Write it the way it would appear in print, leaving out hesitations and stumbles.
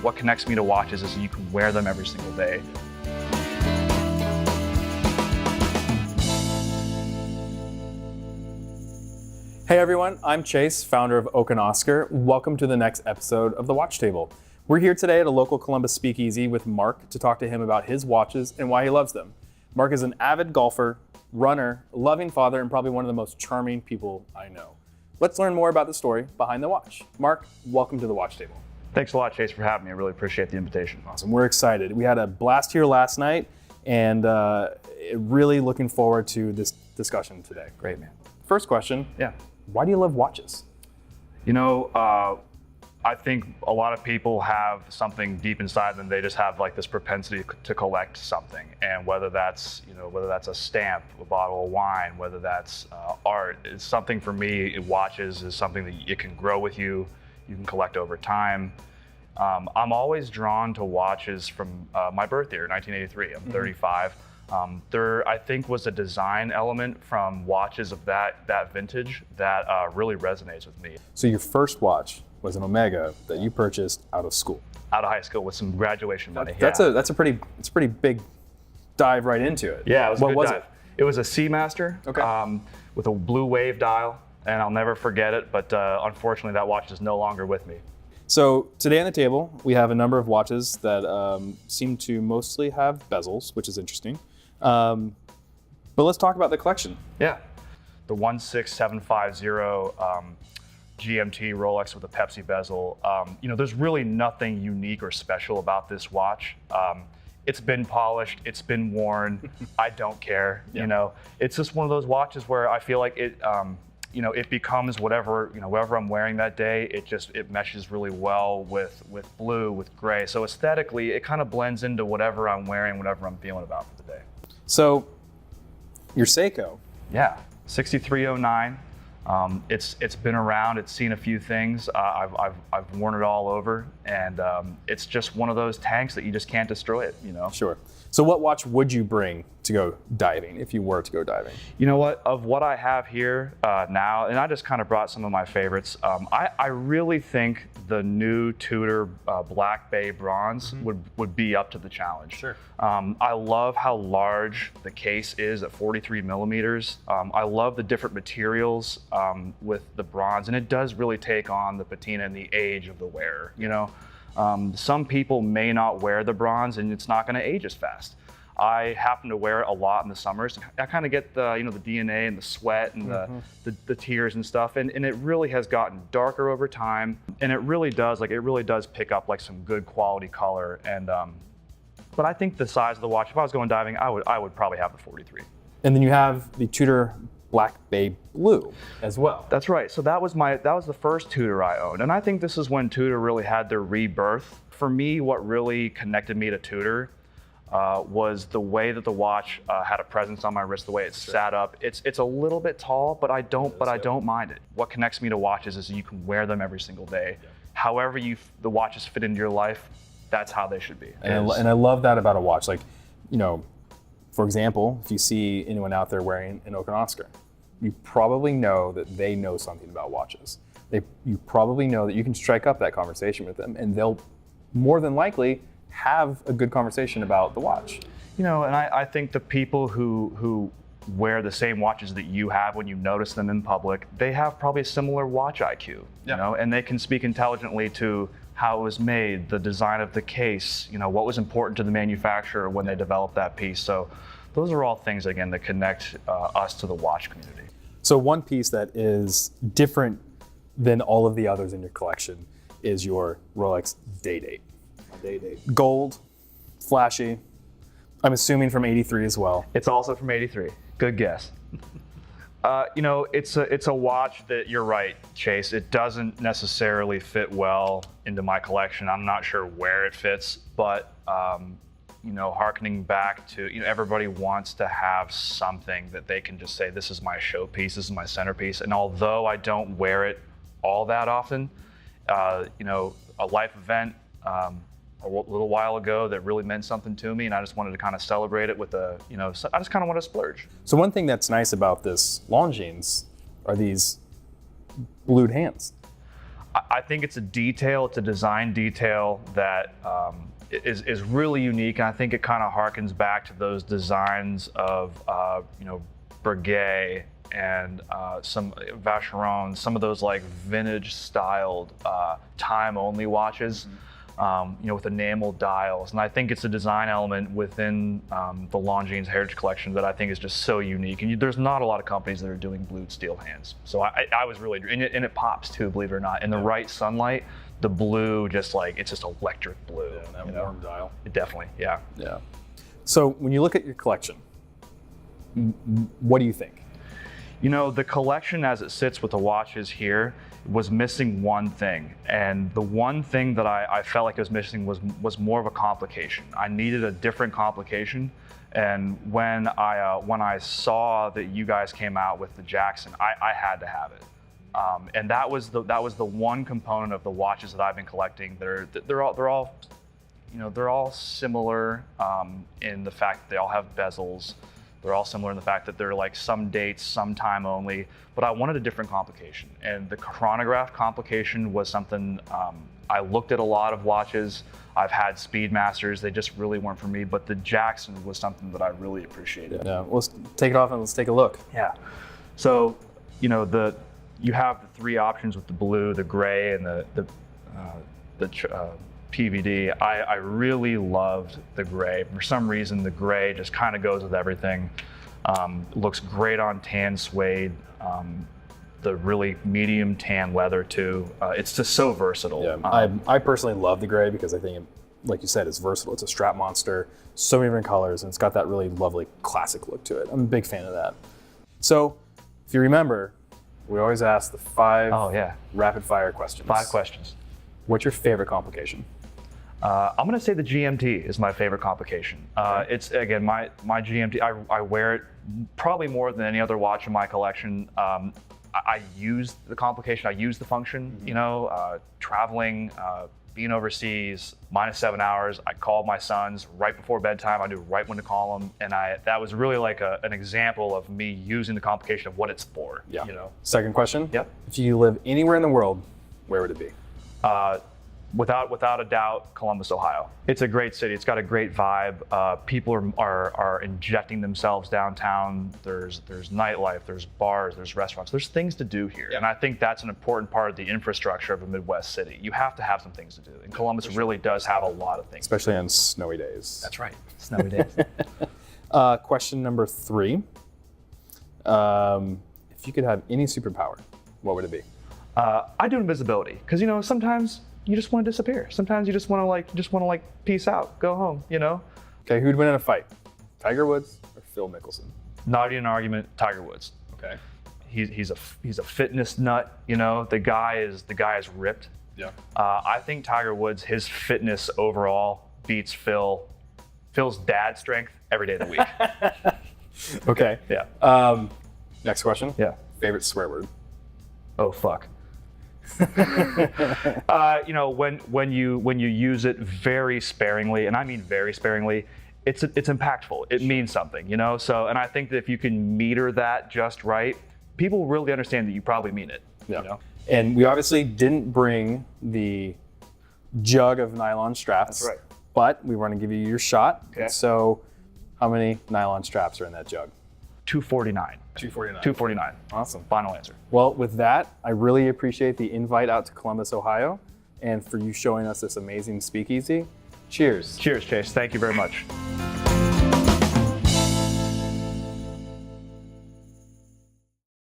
What connects me to watches is you can wear them every single day. Hey everyone, I'm Chase, founder of Oak & Oscar. Welcome to the next episode of The Watch Table. We're here today at a local Columbus speakeasy with Mark to talk to him about his watches and why he loves them. Mark is an avid golfer, runner, loving father, and probably one of the most charming people I know. Let's learn more about the story behind the watch. Mark, welcome to The Watch Table. Thanks a lot, Chase, for having me. I really appreciate the invitation. Awesome, we're excited. We had a blast here last night and really looking forward to this discussion today. Great, man. First question. Yeah. Why do you love watches? You know, I think a lot of people have something deep inside them. They just have like this propensity to collect something, and whether that's a stamp, a bottle of wine, whether that's art, it's something for me. Watches is something that it can grow with you. You can collect over time. I'm always drawn to watches from my birth year, 1983. I'm 35. There, I think, was a design element from watches of that vintage that really resonates with me. So your first watch was an Omega that you purchased out of school. Out of high school with some graduation money. That's a pretty big dive right into it. Yeah, it was a good dive. It? It was a Seamaster, okay. With a blue wave dial, and I'll never forget it. But unfortunately, that watch is no longer with me. So today on the table, we have a number of watches that seem to mostly have bezels, which is interesting. But let's talk about the collection. Yeah, the 16750 GMT Rolex with a Pepsi bezel. There's really nothing unique or special about this watch. It's been polished, it's been worn. I don't care. Yeah. It's just one of those watches where I feel like it, it becomes whatever I'm wearing that day. It meshes really well with blue, with gray. So aesthetically, it kind of blends into whatever I'm wearing, whatever I'm feeling about for the day. So, your Seiko. Yeah, 6309. It's been around. It's seen a few things. I've worn it all over, and it's just one of those tanks that you just can't destroy it. Sure. So, what watch would you bring to go diving if you were to go diving? You know what? Of what I have here now, and I just kind of brought some of my favorites. I really think the new Tudor Black Bay Bronze would be up to the challenge. Sure. I love how large the case is at 43 millimeters. I love the different materials with the bronze, and it does really take on the patina and the age of the wearer. Some people may not wear the bronze, and it's not going to age as fast. I happen to wear it a lot in the summers. I kind of get the DNA and the sweat and the tears and stuff, and it really has gotten darker over time, and it really does pick up like some good quality color. And but I think the size of the watch, if I was going diving, I would probably have the 43. And then you have the Tudor Black Bay Blue as well. That's right. So that was the first Tudor I owned, and I think this is when Tudor really had their rebirth. For me, what really connected me to Tudor was the way that the watch had a presence on my wrist, the way it sat up. It's a little bit tall, but I don't mind it. What connects me to watches is you can wear them every single day. Yeah. However the watches fit into your life, that's how they should be. And I love that about a watch. Like, for example, if you see anyone out there wearing an Oak & Oscar, you probably know that they know something about watches. You probably know that you can strike up that conversation with them, and they'll more than likely have a good conversation about the watch. And I think the people who wear the same watches that you have when you notice them in public, they have probably a similar watch IQ, and they can speak intelligently to how it was made, the design of the case, what was important to the manufacturer when they developed that piece. So those are all things, again, that connect us to the watch community. So one piece that is different than all of the others in your collection is your Rolex Day-Date. Gold, flashy. I'm assuming from '83 as well. It's also from '83. Good guess. It's a watch that, you're right, Chase. It doesn't necessarily fit well into my collection. I'm not sure where it fits, but harkening back to, everybody wants to have something that they can just say, this is my showpiece, this is my centerpiece. And although I don't wear it all that often, a life event a little while ago that really meant something to me, and I just wanted to kind of celebrate it with I just kind of want to splurge. So one thing that's nice about this Longines are these blued hands. I think it's a detail, it's a design detail that is really unique, and I think it kind of harkens back to those designs of Breguet and some Vacheron, some of those like vintage styled time only watches. With enamel dials, and I think it's a design element within the Longines Heritage Collection that I think is just so unique. And there's not a lot of companies that are doing blued steel hands, so I was really, and it pops too, believe it or not. In the right sunlight, the blue it's just electric blue. Yeah, that warm dial. It definitely, yeah. Yeah. So when you look at your collection, what do you think? The collection as it sits with the watches here was missing one thing, and the one thing that I felt like it was missing was more of a complication. I needed a different complication, and when I saw that you guys came out with the Jackson, I had to have it, and that was the one component of the watches that I've been collecting. They're all similar in the fact that they all have bezels. They're all similar in the fact that they're like some dates, some time only, but I wanted a different complication. And the chronograph complication was something, I looked at a lot of watches. I've had Speedmasters, they just really weren't for me, but the Jackson was something that I really appreciated. Yeah, let's take it off and let's take a look. Yeah. So, you have the three options with the blue, the gray, and the PVD. I really loved the gray. For some reason, the gray just kind of goes with everything. Looks great on tan suede. The really medium tan leather too. It's just so versatile. Yeah, I personally love the gray because I think, like you said, it's versatile. It's a strap monster, so many different colors, and it's got that really lovely classic look to it. I'm a big fan of that. So, if you remember, we always ask the 5 rapid fire questions. 5 questions. What's your favorite complication? I'm gonna say the GMT is my favorite complication. It's, again, my GMT, I wear it probably more than any other watch in my collection. I use the complication, I use the function, traveling, being overseas, -7 hours. I called my sons right before bedtime. I knew right when to call them, and that was really like an example of me using the complication of what it's for. Yeah. Second question. Yep. If you live anywhere in the world, where would it be? Without a doubt, Columbus, Ohio. It's a great city. It's got a great vibe. People are injecting themselves downtown. There's nightlife, there's bars, there's restaurants. There's things to do here. And I think that's an important part of the infrastructure of a Midwest city. You have to have some things to do. And Columbus really does have a lot of things. Especially on snowy days. That's right, snowy days. Question number 3. If you could have any superpower, what would it be? I do invisibility, because sometimes you just want to disappear. Sometimes you just want to peace out, go home. Okay, who'd win in a fight? Tiger Woods or Phil Mickelson? Not even an argument. Tiger Woods. Okay. He's a fitness nut. The guy is ripped. Yeah. I think Tiger Woods, his fitness overall beats Phil's dad strength every day of the week. Okay. Yeah. Next question. Yeah. Favorite swear word? Oh fuck. When you use it very sparingly, and I mean very sparingly, it's impactful. It means something, So, and I think that if you can meter that just right, people really understand that you probably mean it. Yeah. And we obviously didn't bring the jug of nylon straps. That's right. But we want to give you your shot. Okay. So, how many nylon straps are in that jug? 249. 249. 249. Awesome. Final answer. Well, with that, I really appreciate the invite out to Columbus, Ohio, and for you showing us this amazing speakeasy. Cheers. Cheers, Chase. Thank you very much.